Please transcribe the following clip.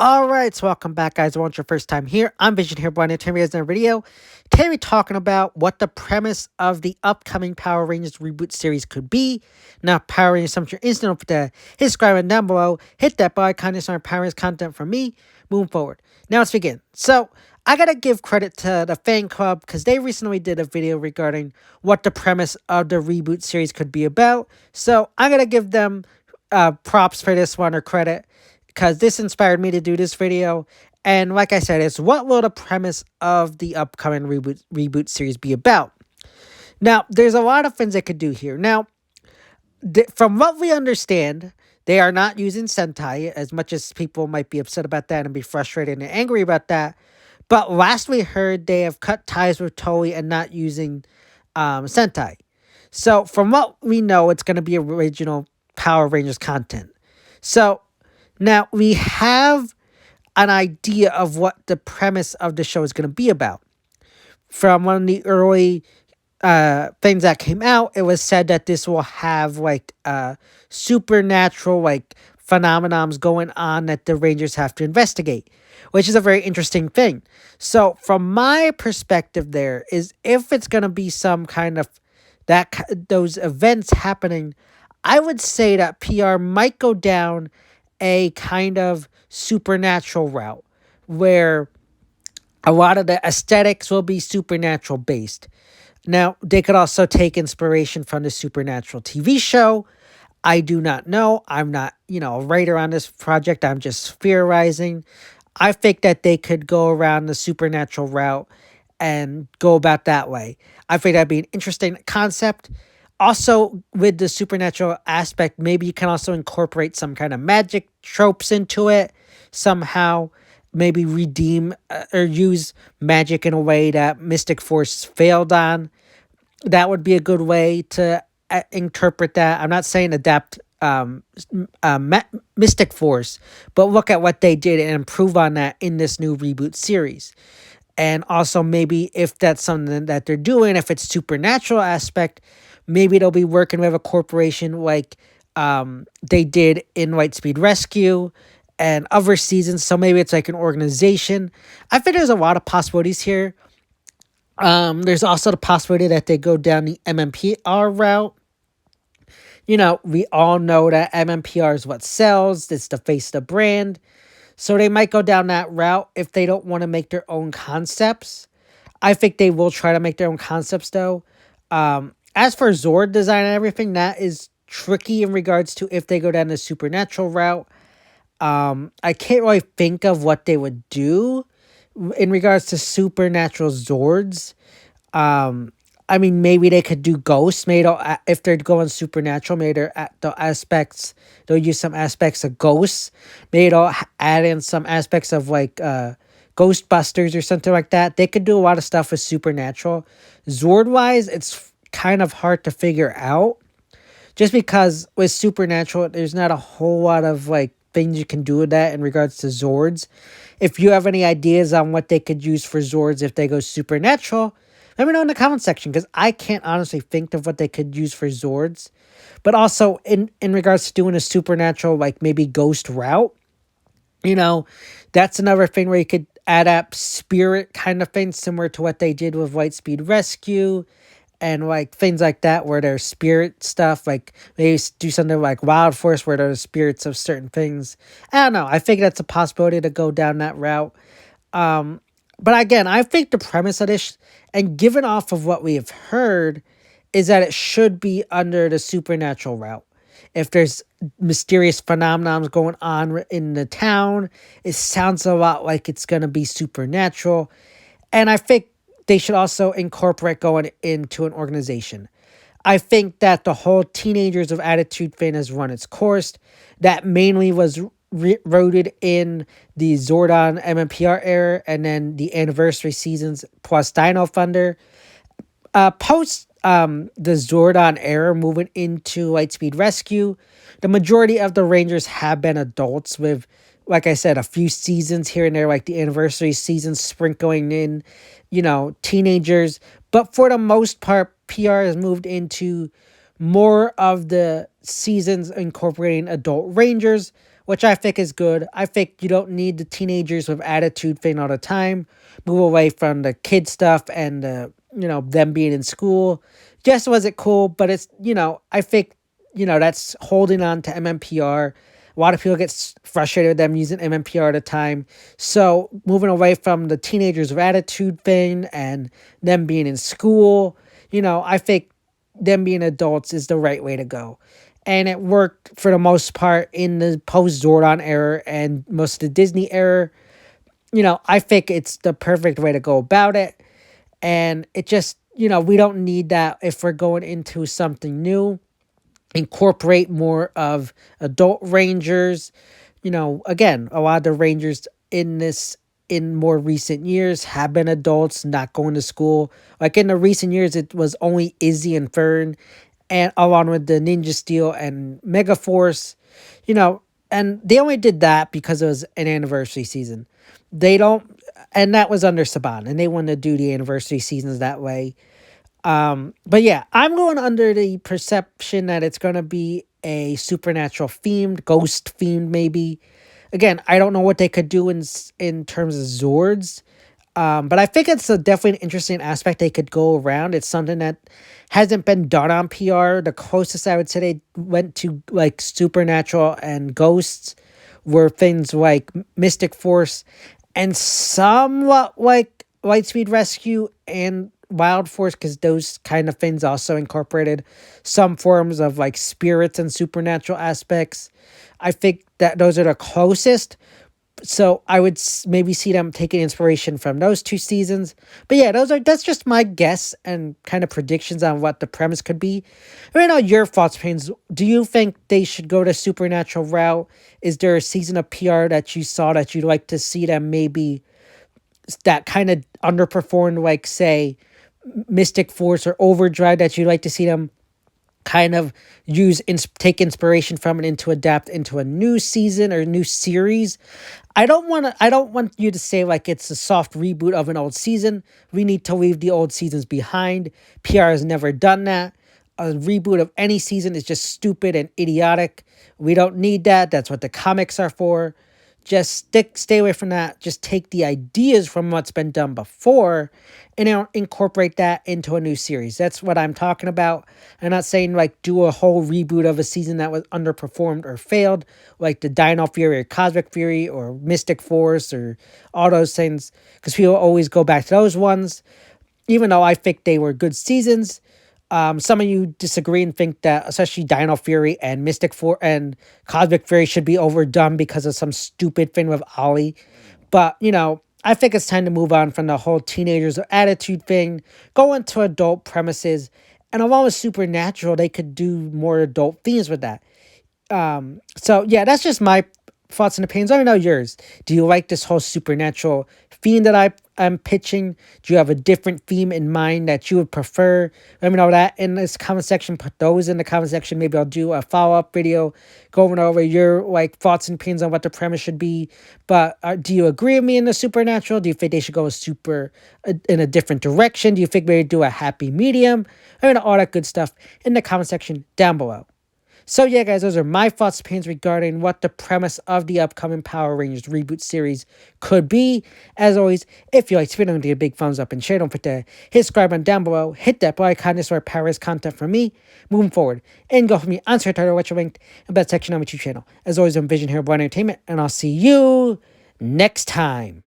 Alright, so welcome back, guys. If it's your first time here, I'm Vision here, Brian, and today in a video. Today we're talking about what the premise of the upcoming Power Rangers reboot series could be. Now, Power Rangers, something you're instant over there. Hit subscribe and down below. Hit that bell icon to start Power Rangers content from me. Moving forward. Now let's begin. So, I gotta give credit to the fan club because they recently did a video regarding what the premise of the reboot series could be about. So, I'm gonna give them props for this one, or credit, because this inspired me to do this video. And like I said, it's what will the premise of the upcoming reboot series be about? Now, there's a lot of things they could do here. Now, from what we understand, they are not using Sentai, as much as people might be upset about that and be frustrated and angry about that. But last we heard, they have cut ties with Toei and not using Sentai. So from what we know, it's going to be original Power Rangers content. So now we have an idea of what the premise of the show is going to be about. From one of the early things that came out, it was said that this will have like supernatural like phenomenons going on that the Rangers have to investigate, which is a very interesting thing. So from my perspective, there is, if it's going to be some kind of those events happening, I would say that PR might go down a kind of supernatural route where a lot of the aesthetics will be supernatural based. Now, they could also take inspiration from the Supernatural TV show. I do not know. I'm not, a writer on this project. I'm just theorizing. I think that they could go around the supernatural route and go about that way. I think that'd be an interesting concept. Also, with the supernatural aspect, maybe you can also incorporate some kind of magic tropes into it somehow. Maybe redeem or use magic in a way that Mystic Force failed on. That would be a good way to interpret that. I'm not saying adapt Mystic Force, but look at what they did and improve on that in this new reboot series. And also, maybe if that's something that they're doing, if it's supernatural aspect, maybe they'll be working with a corporation like they did in Lightspeed Rescue and other seasons. So maybe it's like an organization. I think there's a lot of possibilities here. There's also the possibility that they go down the MMPR route. We all know that MMPR is what sells. It's the face of the brand. So they might go down that route if they don't want to make their own concepts. I think they will try to make their own concepts, though. As for Zord design and everything, that is tricky in regards to if they go down the supernatural route. I can't really think of what they would do in regards to supernatural Zords. I mean, maybe they could do ghosts. Maybe if they're going supernatural, maybe they'll use some aspects of ghosts. Maybe they'll add in some aspects of like Ghostbusters or something like that. They could do a lot of stuff with supernatural. Zord-wise, it's kind of hard to figure out. Just because with supernatural, there's not a whole lot of like things you can do with that in regards to Zords. If you have any ideas on what they could use for Zords if they go supernatural, let me know in the comment section, because I can't honestly think of what they could use for Zords. But also, in regards to doing a supernatural, like maybe ghost route, that's another thing where you could adapt spirit kind of thing, similar to what they did with Lightspeed Rescue, and like things like that, where there's spirit stuff, like maybe do something like Wild Force, where there's spirits of certain things. I don't know. I think that's a possibility to go down that route. But again, I think the premise of this, and given off of what we have heard, is that it should be under the supernatural route. If there's mysterious phenomena going on in the town, it sounds a lot like it's going to be supernatural. And I think they should also incorporate going into an organization. I think that the whole Teenagers of Attitude thing has run its course. That mainly was rooted in the Zordon MMPR era and then the anniversary seasons plus Dino Thunder. Post the Zordon era, moving into Lightspeed Rescue, the majority of the Rangers have been adults with, like I said, a few seasons here and there, like the anniversary seasons sprinkling in, teenagers. But for the most part, PR has moved into more of the seasons incorporating adult rangers, which I think is good. I think you don't need the teenagers with attitude thing all the time. Move away from the kid stuff and them being in school. Just wasn't cool, but it's I think that's holding on to MMPR. A lot of people get frustrated with them using MMPR at a time. So moving away from the teenagers with attitude thing and them being in school, I think them being adults is the right way to go. And it worked for the most part in the post Zordon era and most of the Disney era. I think it's the perfect way to go about it. And it just, we don't need that if we're going into something new. Incorporate more of adult rangers. Again, a lot of the rangers in more recent years have been adults, not going to school. Like in the recent years, it was only Izzy and Fern, and along with the Ninja Steel and Mega Force, and they only did that because it was an anniversary season. They don't, and that was under Saban, and they wanted to do the anniversary seasons that way. But yeah, I'm going under the perception that it's going to be a supernatural themed, ghost themed, maybe. Again, I don't know what they could do in terms of Zords. But I think it's definitely an interesting aspect they could go around. It's something that hasn't been done on PR. The closest I would say they went to like supernatural and ghosts were things like Mystic Force and somewhat like Lightspeed Rescue and Wild Force, because those kind of things also incorporated some forms of like spirits and supernatural aspects. I think that those are the closest. So I would maybe see them taking inspiration from those two seasons. But yeah, that's just my guess and kind of predictions on what the premise could be. I don't know your thoughts, Pains. Do you think they should go the supernatural route? Is there a season of PR that you saw that you'd like to see them maybe that kind of underperformed, like say Mystic Force or Overdrive, that you'd like to see them kind of take inspiration from it into adapt into a new season or new series? I don't want you to say like it's a soft reboot of an old season. We need to leave the old seasons behind. PR has never done that. A reboot of any season is just stupid and idiotic. We don't need that. That's what the comics are for. Just stay away from that. Just take the ideas from what's been done before and incorporate that into a new series. That's what I'm talking about. I'm not saying like do a whole reboot of a season that was underperformed or failed, like the Dino Fury or Cosmic Fury or Mystic Force or all those things, because people always go back to those ones, even though I think they were good seasons. Some of you disagree and think that especially Dino Fury and Mystic Force and Cosmic Fury should be overdone because of some stupid thing with Ollie. But, I think it's time to move on from the whole teenagers attitude thing, go into adult premises, and along with Supernatural, they could do more adult themes with that. So yeah, that's just my thoughts and opinions. Let me know yours. Do you like this whole supernatural theme that I'm pitching? Do you have a different theme in mind that you would prefer? Let me know that in this comment section. Put those in the comment section. Maybe I'll do a follow-up video going over your like thoughts and opinions on what the premise should be. But do you agree with me in the supernatural? Do you think they should go in a different direction? Do you think maybe do a happy medium? I mean, all that good stuff in the comment section down below. So yeah, guys, those are my thoughts and opinions regarding what the premise of the upcoming Power Rangers reboot series could be. As always, if you like this video, give a big thumbs up and share. Don't forget to hit subscribe button down below. Hit that bell icon. This is where Power Rangers content from me moving forward. And go for me on Twitter, which are linked in that section on my YouTube channel. As always, I'm Vision here, Blind Entertainment, and I'll see you next time.